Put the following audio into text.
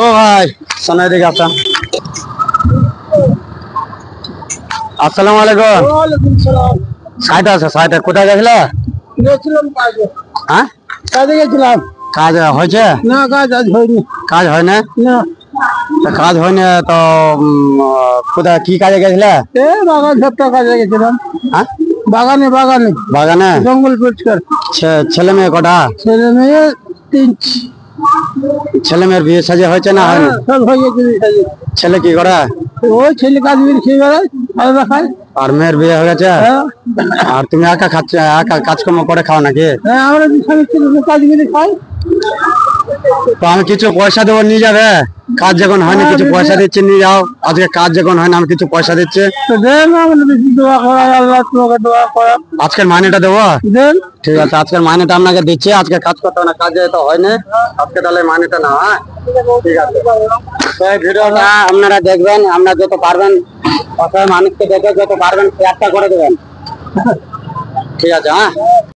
ও ভাই শোনাই দিকে আসা। আসসালামু আলাইকুম। ওয়ালাইকুম সালাম। সাইড আছে সাইড, কোথায় গেছিলে? গেছিলাম কাজে। হ্যাঁ, কাজে গেছিলাম। কাজ হয়েছে? না, কাজ আজ হয়নি। কাজ হয় না? না, তা কাজ হয়নি তো কোথায় কি কাজে গেছিলে? বাগান সপ্তাহ কাজে গেছিলাম। হ্যাঁ, বাগানে বাগানে বাগানে। জঙ্গল পরিষ্কার। ছেলে মেয়ে কটা? ছেলে মেয়ে 3। ছেলে মেয়ের বিয়ে সাজে হয়েছে না হয়নি? সব হয়ে গেছে। ছেলে কি করে? ওই ছেলে কাজ বিড়ি খেয়ে বেড়ায়, আলাদা খায়। আর মেয়ের বিয়ে হয়ে গেছে? হ্যাঁ, আর তুমি একা খাচ্ছ? একা কাজকর্ম করে খাও নাকি? হ্যাঁ, আমরা স্বামী স্ত্রী কাজ বিড়ি খাই। তো আমি কিছু পয়সা দেবো, নিয়ে যাবে? কাজ যখন হয়নি কিছু পয়সা দিচ্ছি, নিয়ে যাও। আজকে কাজ যখন হয় না আমি কিছু পয়সা দিচ্ছি। তো দেন, আমাদের বেশি দোয়া করা, আল্লাহ তোমাকে দোয়া করা। আজকের মাইনেটা দেবো? দেন। ঠিক আছে, আজকের মাইনেটা আপনাকে দিচ্ছি। আজকে কাজ করতে হবে না, কাজে তো হয় না আজকে, তাহলে মাইনেটা না। হ্যাঁ, ঠিক আছে। তো এই ভিডিওটা আপনারা দেখবেন, আপনারা যত পারবেন অসহায় মানুষকে দেখে যত পারবেন শেয়ারটা করে দেবেন। ঠিক আছে, হ্যাঁ।